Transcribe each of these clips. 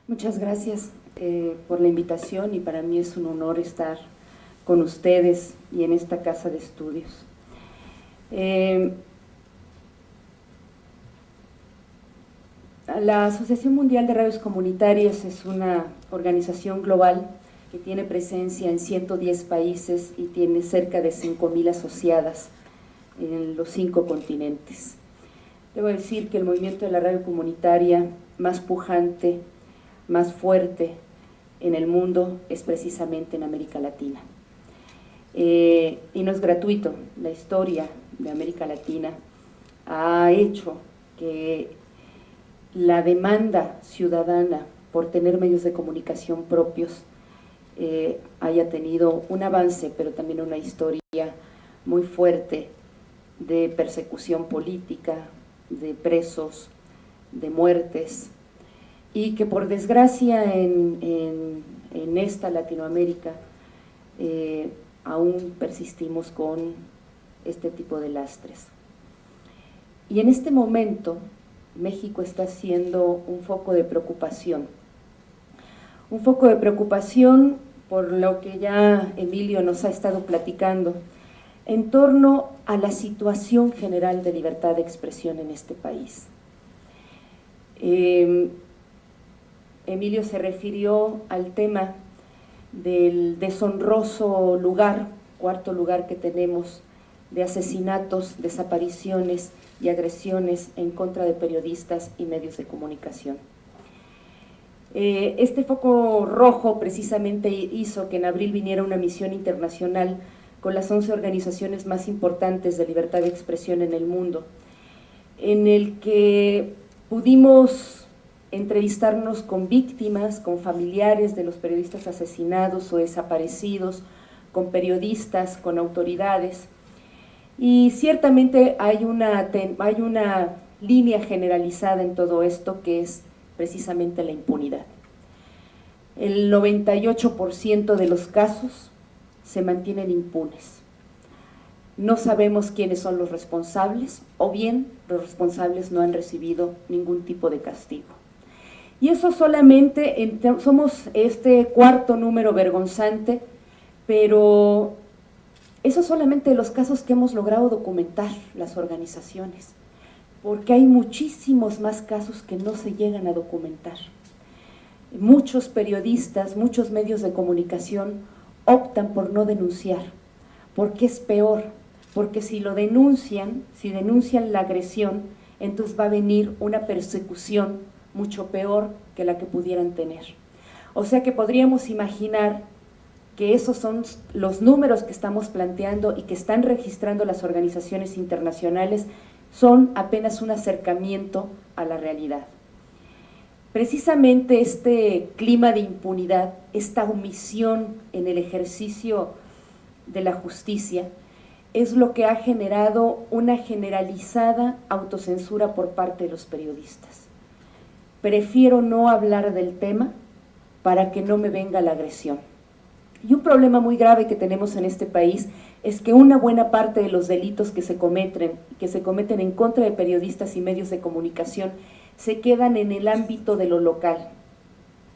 Muchas gracias por la invitación y para mí es un honor estar con ustedes y en esta casa de estudios. La Asociación Mundial de Radios Comunitarias es una organización global que tiene presencia en 110 países y tiene cerca de 5,000 asociadas en los 5 continentes. Debo decir que el movimiento de la radio comunitaria más pujante, más fuerte en el mundo es precisamente en América Latina. Y no es gratuito, la historia de América Latina ha hecho que la demanda ciudadana por tener medios de comunicación propios haya tenido un avance, pero también una historia muy fuerte de persecución política, de presos, de muertes, y que por desgracia en esta Latinoamérica aún persistimos con este tipo de lastres. Y en este momento México está siendo un foco de preocupación por lo que ya Emilio nos ha estado platicando en torno a la situación general de libertad de expresión en este país. Emilio se refirió al tema del deshonroso lugar, cuarto lugar que tenemos, de asesinatos, desapariciones y agresiones en contra de periodistas y medios de comunicación. Este foco rojo precisamente hizo que en abril viniera una misión internacional con las 11 organizaciones más importantes de libertad de expresión en el mundo, en el que pudimos entrevistarnos con víctimas, con familiares de los periodistas asesinados o desaparecidos, con periodistas, con autoridades, y ciertamente hay una línea generalizada en todo esto que es precisamente la impunidad. El 98% de los casos se mantienen impunes. No sabemos quiénes son los responsables, o bien los responsables no han recibido ningún tipo de castigo. Y eso solamente, somos este cuarto número vergonzante, pero eso solamente los casos que hemos logrado documentar las organizaciones, porque hay muchísimos más casos que no se llegan a documentar. Muchos periodistas, muchos medios de comunicación optan por no denunciar, porque es peor, porque si lo denuncian, si denuncian la agresión, entonces va a venir una persecución mucho peor que la que pudieran tener. O sea que podríamos imaginar que esos son los números que estamos planteando y que están registrando las organizaciones internacionales, son apenas un acercamiento a la realidad. Precisamente este clima de impunidad, esta omisión en el ejercicio de la justicia, es lo que ha generado una generalizada autocensura por parte de los periodistas. Prefiero no hablar del tema para que no me venga la agresión. Y un problema muy grave que tenemos en este país es que una buena parte de los delitos que se cometen en contra de periodistas y medios de comunicación se quedan en el ámbito de lo local,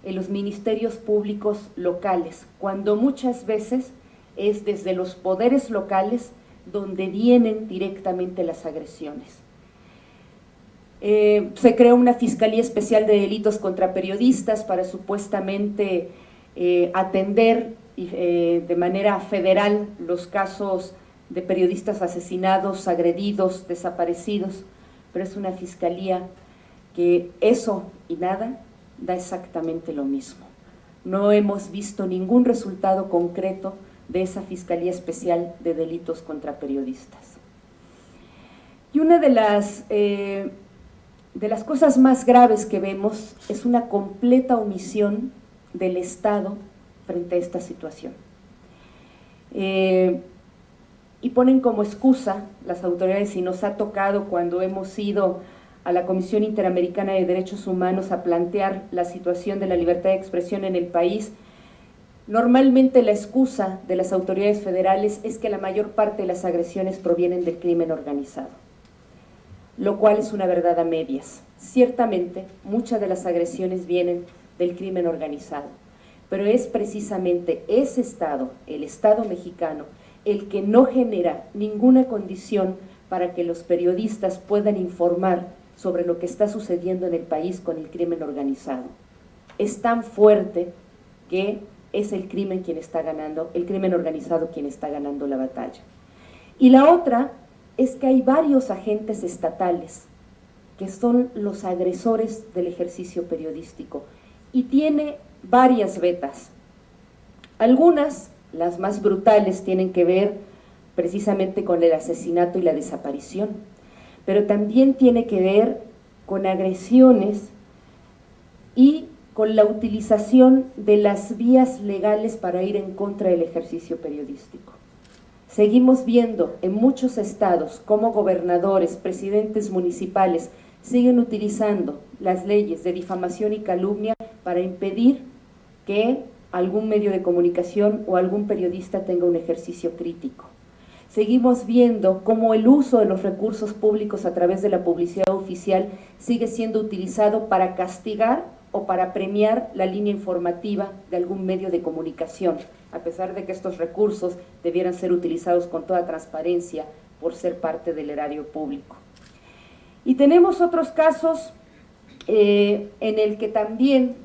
en los ministerios públicos locales, cuando muchas veces es desde los poderes locales donde vienen directamente las agresiones. Se creó una Fiscalía Especial de Delitos contra Periodistas para supuestamente atender de manera federal los casos de periodistas asesinados, agredidos, desaparecidos, pero es una fiscalía que eso y nada da exactamente lo mismo. No hemos visto ningún resultado concreto de esa Fiscalía Especial de Delitos contra Periodistas. Y una de las cosas más graves que vemos es una completa omisión del Estado frente a esta situación. Y ponen como excusa las autoridades, y nos ha tocado cuando hemos ido a la Comisión Interamericana de Derechos Humanos a plantear la situación de la libertad de expresión en el país, normalmente la excusa de las autoridades federales es que la mayor parte de las agresiones provienen del crimen organizado, lo cual es una verdad a medias. Ciertamente, muchas de las agresiones vienen del crimen organizado. Pero es precisamente ese Estado, el Estado mexicano, el que no genera ninguna condición para que los periodistas puedan informar sobre lo que está sucediendo en el país con el crimen organizado. Es tan fuerte que es el crimen quien está ganando, el crimen organizado quien está ganando la batalla. Y la otra es que hay varios agentes estatales que son los agresores del ejercicio periodístico y tiene varias vetas. Algunas, las más brutales, tienen que ver precisamente con el asesinato y la desaparición, pero también tiene que ver con agresiones y con la utilización de las vías legales para ir en contra del ejercicio periodístico. Seguimos viendo en muchos estados cómo gobernadores, presidentes municipales siguen utilizando las leyes de difamación y calumnia para impedir que algún medio de comunicación o algún periodista tenga un ejercicio crítico. Seguimos viendo cómo el uso de los recursos públicos a través de la publicidad oficial sigue siendo utilizado para castigar o para premiar la línea informativa de algún medio de comunicación, a pesar de que estos recursos debieran ser utilizados con toda transparencia por ser parte del erario público. Y tenemos otros casos en el que también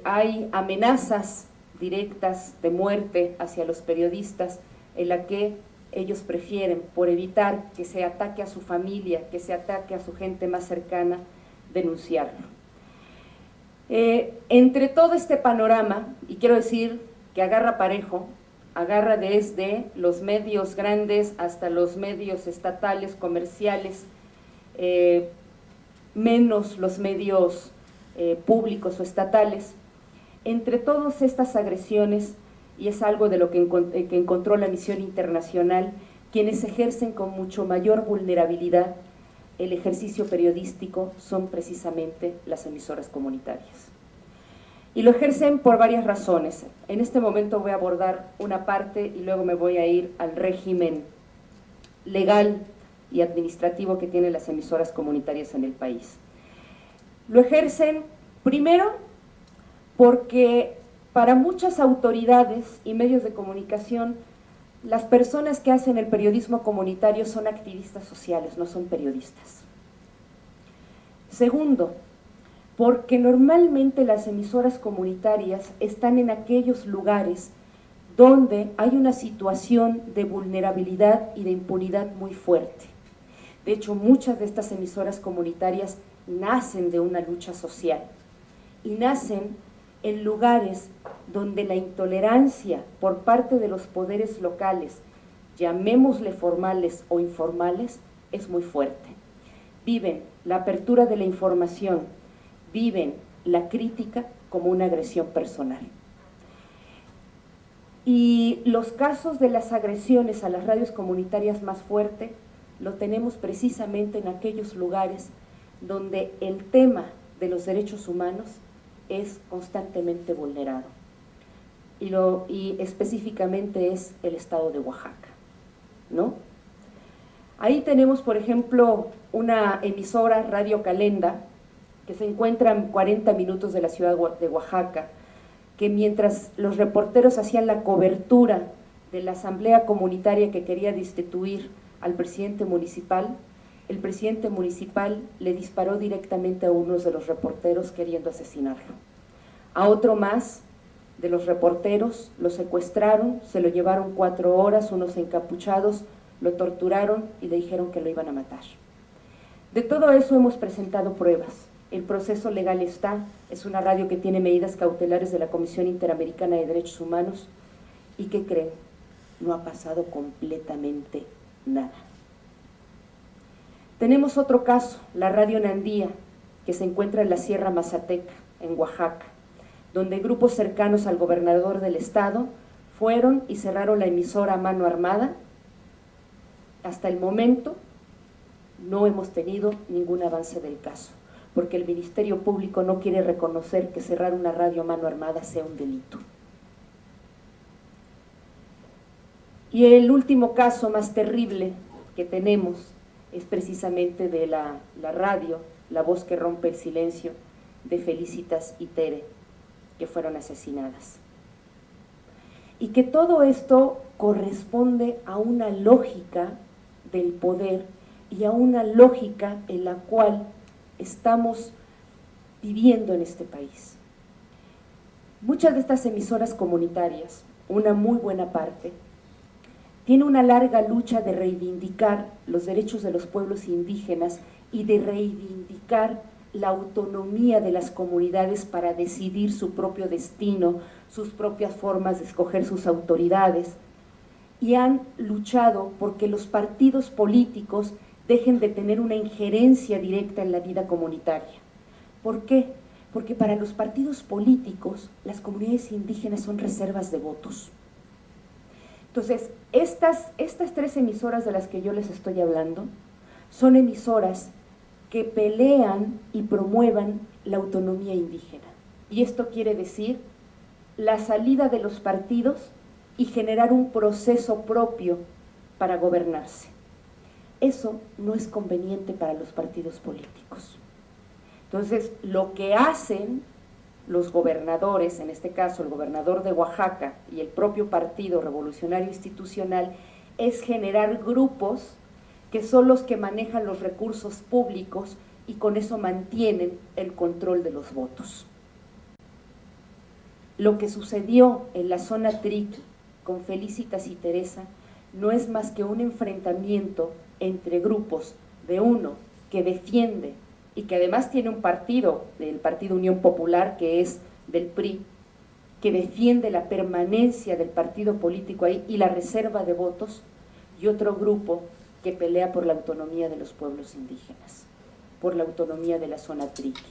hay amenazas directas de muerte hacia los periodistas, en la que ellos prefieren, por evitar que se ataque a su familia, que se ataque a su gente más cercana, denunciarlo. Entre todo este panorama, y quiero decir que agarra parejo, agarra desde los medios grandes hasta los medios estatales, comerciales, menos los medios públicos o estatales. Entre todas estas agresiones, y es algo de lo que encontró la misión internacional, quienes ejercen con mucho mayor vulnerabilidad el ejercicio periodístico son precisamente las emisoras comunitarias. Y lo ejercen por varias razones. En este momento voy a abordar una parte y luego me voy a ir al régimen legal y administrativo que tienen las emisoras comunitarias en el país. Lo ejercen primero porque para muchas autoridades y medios de comunicación, las personas que hacen el periodismo comunitario son activistas sociales, no son periodistas. Segundo, porque normalmente las emisoras comunitarias están en aquellos lugares donde hay una situación de vulnerabilidad y de impunidad muy fuerte. De hecho, muchas de estas emisoras comunitarias nacen de una lucha social y nacen en lugares donde la intolerancia por parte de los poderes locales, llamémosle formales o informales, es muy fuerte. Viven la apertura de la información, viven la crítica como una agresión personal. Y los casos de las agresiones a las radios comunitarias más fuerte lo tenemos precisamente en aquellos lugares donde el tema de los derechos humanos es constantemente vulnerado. Y específicamente es el estado de Oaxaca, ¿no? Ahí tenemos, por ejemplo, una emisora, Radio Calenda, que se encuentra a 40 minutos de la ciudad de Oaxaca, que mientras los reporteros hacían la cobertura de la asamblea comunitaria que quería destituir al presidente municipal, el presidente municipal le disparó directamente a uno de los reporteros queriendo asesinarlo. A otro más de los reporteros lo secuestraron, se lo llevaron 4 horas, unos encapuchados, lo torturaron y le dijeron que lo iban a matar. De todo eso hemos presentado pruebas. El proceso legal está, es una radio que tiene medidas cautelares de la Comisión Interamericana de Derechos Humanos. ¿Y qué creen? No ha pasado completamente nada. Tenemos otro caso, la Radio Nandía, que se encuentra en la Sierra Mazateca, en Oaxaca, donde grupos cercanos al gobernador del estado fueron y cerraron la emisora a mano armada. Hasta el momento no hemos tenido ningún avance del caso, porque el Ministerio Público no quiere reconocer que cerrar una radio a mano armada sea un delito. Y el último caso más terrible que tenemos es precisamente de la radio, La Voz que Rompe el Silencio, de Felicitas y Tere, que fueron asesinadas. Y que todo esto corresponde a una lógica del poder y a una lógica en la cual estamos viviendo en este país. Muchas de estas emisoras comunitarias, una muy buena parte, tiene una larga lucha de reivindicar los derechos de los pueblos indígenas y de reivindicar la autonomía de las comunidades para decidir su propio destino, sus propias formas de escoger sus autoridades, y han luchado porque los partidos políticos dejen de tener una injerencia directa en la vida comunitaria. ¿Por qué? Porque para los partidos políticos las comunidades indígenas son reservas de votos. Entonces, estas tres emisoras de las que yo les estoy hablando son emisoras que pelean y promuevan la autonomía indígena. Y esto quiere decir la salida de los partidos y generar un proceso propio para gobernarse. Eso no es conveniente para los partidos políticos. Entonces, lo que hacen los gobernadores, en este caso el gobernador de Oaxaca y el propio Partido Revolucionario Institucional, es generar grupos que son los que manejan los recursos públicos y con eso mantienen el control de los votos. Lo que sucedió en la zona Triqui con Felicitas y Teresa no es más que un enfrentamiento entre grupos de uno que defiende y que además tiene un partido, el Partido Unión Popular, que es del PRI, que defiende la permanencia del partido político ahí y la reserva de votos, y otro grupo que pelea por la autonomía de los pueblos indígenas, por la autonomía de la zona Triqui.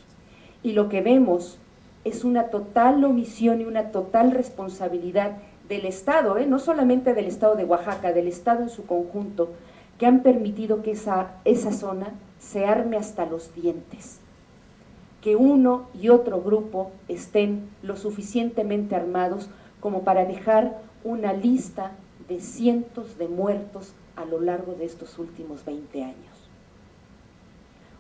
Y lo que vemos es una total omisión y una total responsabilidad del Estado, no solamente del Estado de Oaxaca, del Estado en su conjunto, que han permitido que esa zona se arme hasta los dientes, que uno y otro grupo estén lo suficientemente armados como para dejar una lista de cientos de muertos a lo largo de estos últimos 20 años.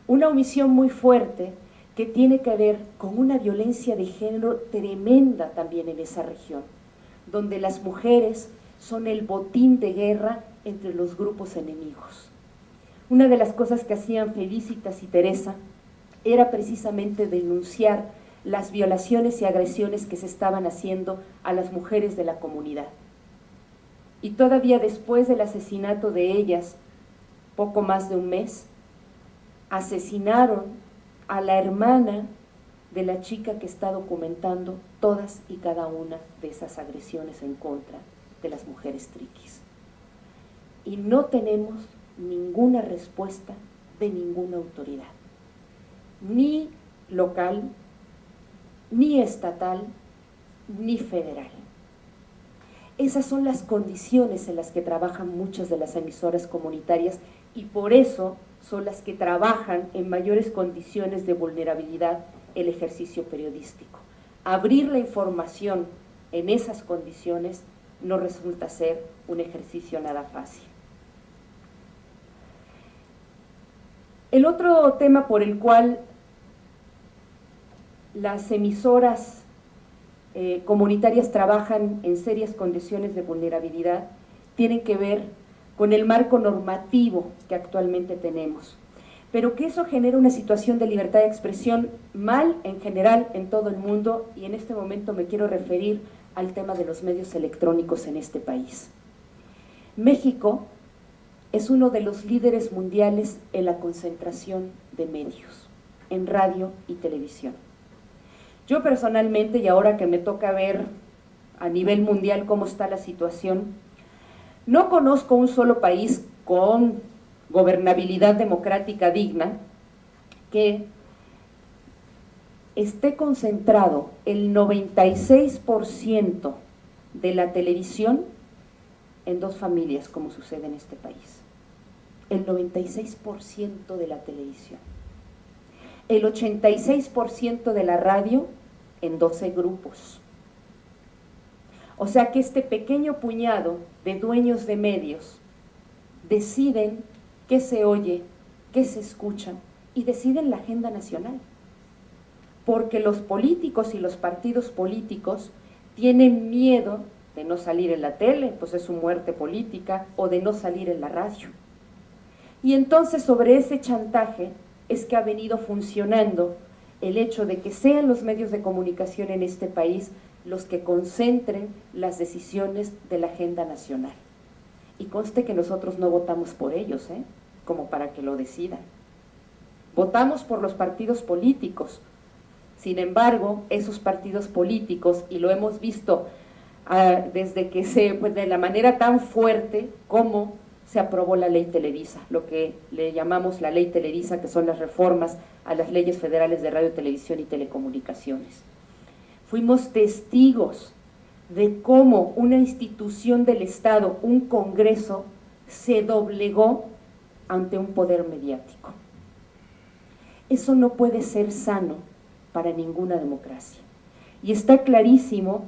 Una omisión muy fuerte que tiene que ver con una violencia de género tremenda también en esa región, donde las mujeres son el botín de guerra entre los grupos enemigos. Una de las cosas que hacían Felicitas y Teresa era precisamente denunciar las violaciones y agresiones que se estaban haciendo a las mujeres de la comunidad. Y todavía después del asesinato de ellas, poco más de un mes, asesinaron a la hermana de la chica que está documentando todas y cada una de esas agresiones en contra de las mujeres triquis. Y no tenemos ninguna respuesta de ninguna autoridad, ni local, ni estatal, ni federal. Esas son las condiciones en las que trabajan muchas de las emisoras comunitarias y por eso son las que trabajan en mayores condiciones de vulnerabilidad el ejercicio periodístico. Abrir la información en esas condiciones no resulta ser un ejercicio nada fácil. El otro tema por el cual las emisoras comunitarias trabajan en serias condiciones de vulnerabilidad tienen que ver con el marco normativo que actualmente tenemos, pero que eso genera una situación de libertad de expresión mal en general en todo el mundo, y en este momento me quiero referir al tema de los medios electrónicos en este país. México es uno de los líderes mundiales en la concentración de medios, en radio y televisión. Yo personalmente, y ahora que me toca ver a nivel mundial cómo está la situación, no conozco un solo país con gobernabilidad democrática digna que esté concentrado el 96% de la televisión en dos familias, como sucede en este país. El 96% de la televisión. El 86% de la radio en 12 grupos. O sea que este pequeño puñado de dueños de medios deciden qué se oye, qué se escucha y deciden la agenda nacional. porque los políticos y los partidos políticos tienen miedo de no salir en la tele, pues es su muerte política, o de no salir en la radio. Y entonces sobre ese chantaje es que ha venido funcionando el hecho de que sean los medios de comunicación en este país los que concentren las decisiones de la agenda nacional. Y conste que nosotros no votamos por ellos, como para que lo decidan. Votamos por los partidos políticos. Sin embargo, esos partidos políticos, y lo hemos visto desde que de la manera tan fuerte como se aprobó la ley Televisa, lo que le llamamos la ley Televisa, que son las reformas a las leyes federales de radio, televisión y telecomunicaciones. Fuimos testigos de cómo una institución del Estado, un Congreso, se doblegó ante un poder mediático. Eso no puede ser sano para ninguna democracia. Y está clarísimo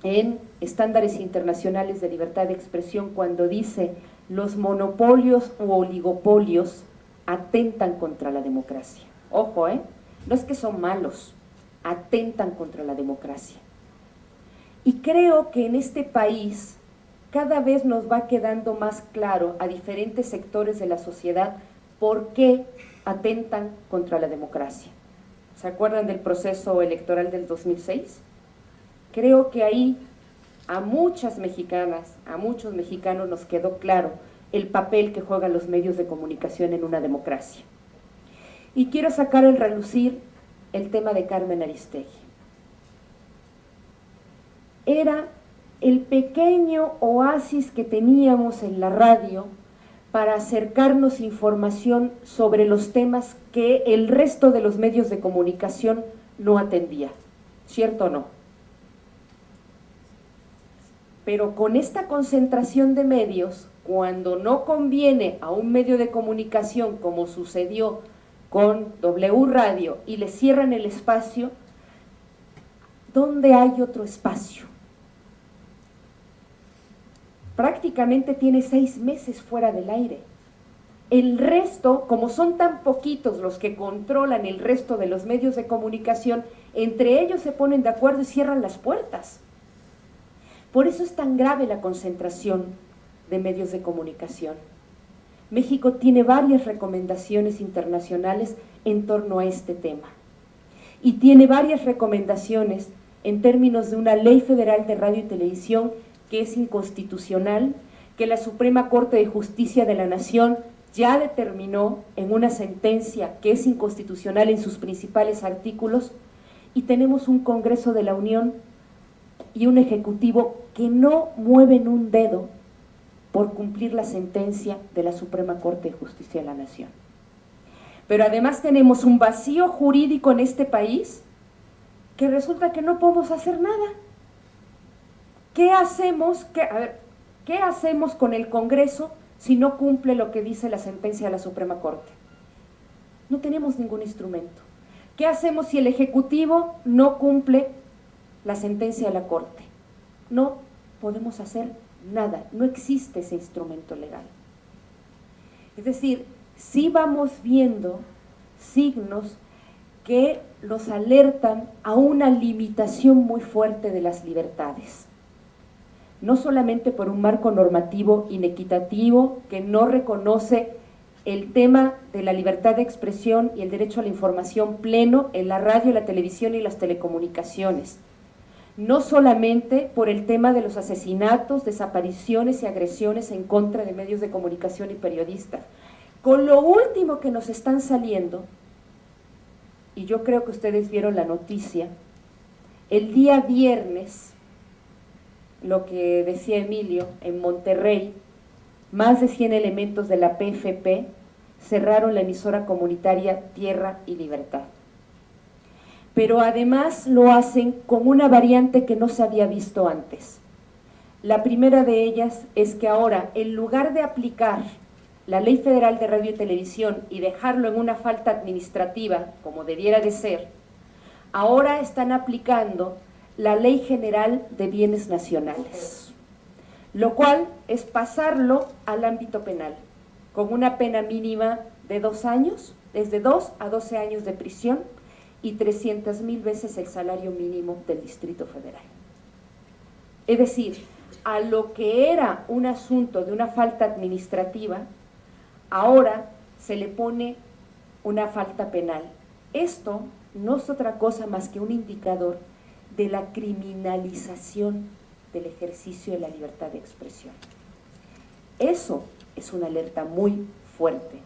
en estándares internacionales de libertad de expresión cuando dice: los monopolios u oligopolios atentan contra la democracia. Ojo, no es que son malos, atentan contra la democracia. Y creo que en este país cada vez nos va quedando más claro a diferentes sectores de la sociedad por qué atentan contra la democracia. ¿Se acuerdan del proceso electoral del 2006? Creo que ahí a muchas mexicanas, a muchos mexicanos nos quedó claro el papel que juegan los medios de comunicación en una democracia. Y quiero sacar al relucir el tema de Carmen Aristegui. Era el pequeño oasis que teníamos en la radio para acercarnos información sobre los temas que el resto de los medios de comunicación no atendía. ¿Cierto o no? Pero con esta concentración de medios, cuando no conviene a un medio de comunicación, como sucedió con W Radio, y le cierran el espacio, ¿dónde hay otro espacio? Prácticamente tiene 6 meses fuera del aire. El resto, como son tan poquitos los que controlan el resto de los medios de comunicación, entre ellos se ponen de acuerdo y cierran las puertas. Por eso es tan grave la concentración de medios de comunicación. México tiene varias recomendaciones internacionales en torno a este tema. Y tiene varias recomendaciones en términos de una ley federal de radio y televisión que es inconstitucional, que la Suprema Corte de Justicia de la Nación ya determinó en una sentencia que es inconstitucional en sus principales artículos, y tenemos un Congreso de la Unión y un Ejecutivo que no mueven un dedo por cumplir la sentencia de la Suprema Corte de Justicia de la Nación. Pero además tenemos un vacío jurídico en este país que resulta que no podemos hacer nada. ¿Qué hacemos? ¿Qué hacemos con el Congreso si no cumple lo que dice la sentencia de la Suprema Corte? No tenemos ningún instrumento. ¿Qué hacemos si el Ejecutivo no cumple la sentencia de la Corte? No podemos hacer nada, no existe ese instrumento legal. Es decir, sí vamos viendo signos que nos alertan a una limitación muy fuerte de las libertades. No solamente por un marco normativo inequitativo que no reconoce el tema de la libertad de expresión y el derecho a la información pleno en la radio, la televisión y las telecomunicaciones. No solamente por el tema de los asesinatos, desapariciones y agresiones en contra de medios de comunicación y periodistas. Con lo último que nos están saliendo, y yo creo que ustedes vieron la noticia, el día viernes, lo que decía Emilio, en Monterrey, más de 100 elementos de la PFP cerraron la emisora comunitaria Tierra y Libertad. Pero además lo hacen con una variante que no se había visto antes. La primera de ellas es que ahora, en lugar de aplicar la Ley Federal de Radio y Televisión y dejarlo en una falta administrativa, como debiera de ser, ahora están aplicando la Ley General de Bienes Nacionales, lo cual es pasarlo al ámbito penal, con una pena mínima de 2 años, desde 2 a 12 años de prisión, y 300,000 veces el salario mínimo del Distrito Federal. Es decir, a lo que era un asunto de una falta administrativa, ahora se le pone una falta penal. Esto no es otra cosa más que un indicador de la criminalización del ejercicio de la libertad de expresión. Eso es una alerta muy fuerte.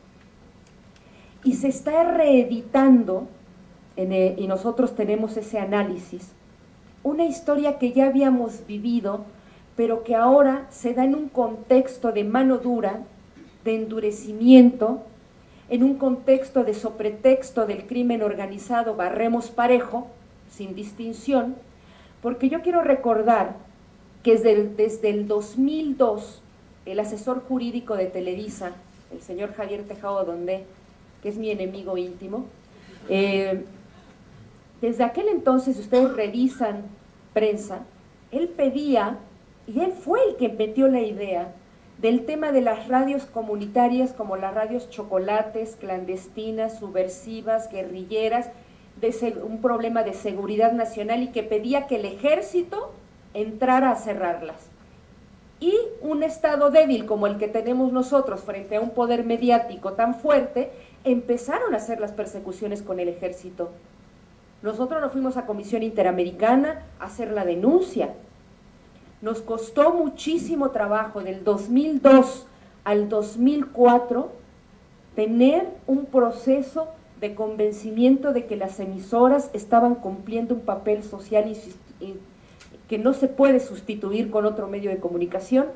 Y se está reeditando, y nosotros tenemos ese análisis, una historia que ya habíamos vivido, pero que ahora se da en un contexto de mano dura, de endurecimiento, en un contexto de sobretexto del crimen organizado, barremos parejo, sin distinción, porque yo quiero recordar que desde el 2002, el asesor jurídico de Televisa, el señor Javier Tejado Dondé, que es mi enemigo íntimo, desde aquel entonces, si ustedes revisan prensa, él pedía, y él fue el que metió la idea, del tema de las radios comunitarias como las radios chocolates, clandestinas, subversivas, guerrilleras, un problema de seguridad nacional, y que pedía que el ejército entrara a cerrarlas. Y un estado débil como el que tenemos nosotros frente a un poder mediático tan fuerte, empezaron a hacer las persecuciones con el ejército. Nosotros nos fuimos a Comisión Interamericana a hacer la denuncia. Nos costó muchísimo trabajo, del 2002 al 2004, tener un proceso de convencimiento de que las emisoras estaban cumpliendo un papel social y que no se puede sustituir con otro medio de comunicación.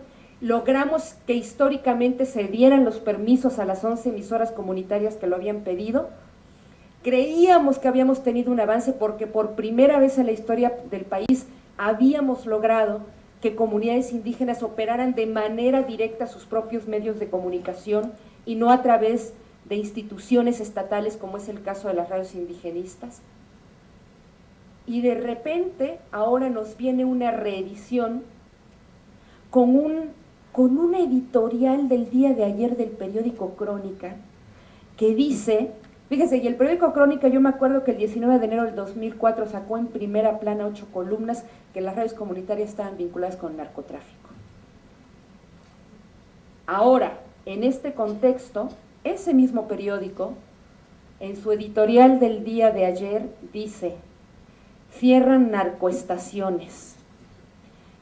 Logramos que históricamente se dieran los permisos a las 11 emisoras comunitarias que lo habían pedido. Creíamos que habíamos tenido un avance porque por primera vez en la historia del país habíamos logrado que comunidades indígenas operaran de manera directa sus propios medios de comunicación y no a través de instituciones estatales, como es el caso de las radios indigenistas. Y de repente ahora nos viene una reedición con una editorial del día de ayer del periódico Crónica que dice, fíjese, y el periódico Crónica, yo me acuerdo que el 19 de enero del 2004 sacó en primera plana 8 columnas que las radios comunitarias estaban vinculadas con el narcotráfico. Ahora, en este contexto, ese mismo periódico, en su editorial del día de ayer, dice: cierran narcoestaciones.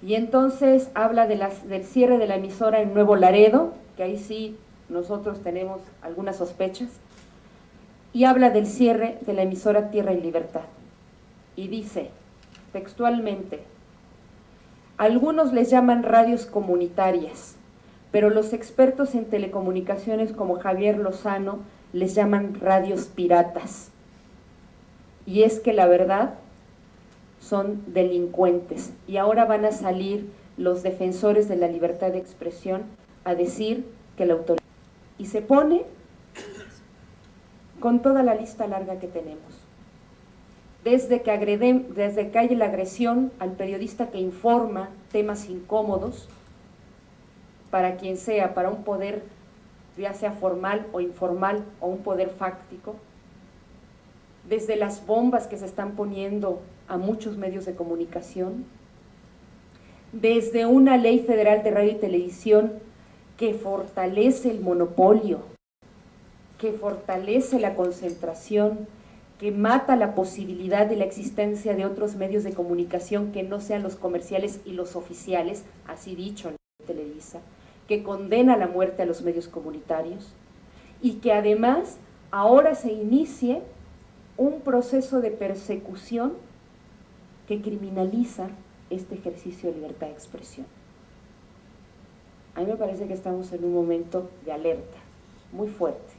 Y entonces habla del cierre de la emisora en Nuevo Laredo, que ahí sí nosotros tenemos algunas sospechas, y habla del cierre de la emisora Tierra y Libertad. Y dice textualmente: algunos les llaman radios comunitarias, pero los expertos en telecomunicaciones como Javier Lozano les llaman radios piratas. Y es que la verdad son delincuentes, y ahora van a salir los defensores de la libertad de expresión a decir que la autoridad, y se pone con toda la lista larga que tenemos, desde que hay la agresión al periodista que informa temas incómodos para quien sea, para un poder ya sea formal o informal o un poder fáctico, desde las bombas que se están poniendo a muchos medios de comunicación, desde una ley federal de radio y televisión que fortalece el monopolio, que fortalece la concentración, que mata la posibilidad de la existencia de otros medios de comunicación que no sean los comerciales y los oficiales, así dicho en Televisa, que condena la muerte a los medios comunitarios, y que además ahora se inicie un proceso de persecución que criminaliza este ejercicio de libertad de expresión. A mí me parece que estamos en un momento de alerta muy fuerte.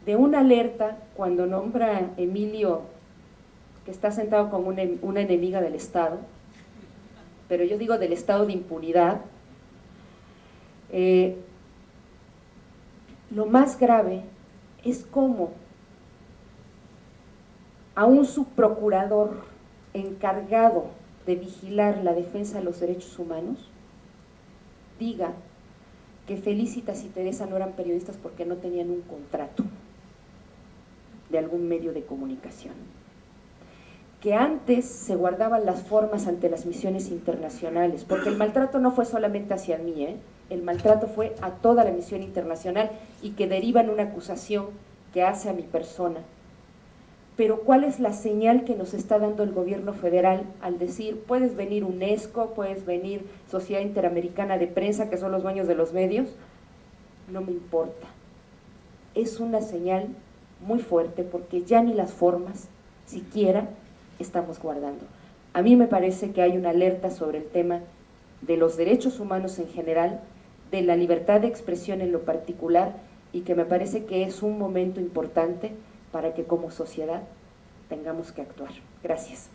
De una alerta cuando nombra Emilio, que está sentado como una enemiga del Estado, pero yo digo del estado de impunidad. Lo más grave es cómo a un subprocurador encargado de vigilar la defensa de los derechos humanos diga que Felicitas y Teresa no eran periodistas porque no tenían un contrato. de algún medio de comunicación. Que antes se guardaban las formas ante las misiones internacionales, porque el maltrato no fue solamente hacia mí, el maltrato fue a toda la misión internacional y que deriva en una acusación que hace a mi persona. Pero ¿cuál es la señal que nos está dando el gobierno federal al decir, puedes venir UNESCO, puedes venir Sociedad Interamericana de Prensa, que son los dueños de los medios? No me importa. Es una señal muy fuerte porque ya ni las formas siquiera estamos guardando. A mí me parece que hay una alerta sobre el tema de los derechos humanos en general, de la libertad de expresión en lo particular, y que me parece que es un momento importante para que como sociedad tengamos que actuar. Gracias.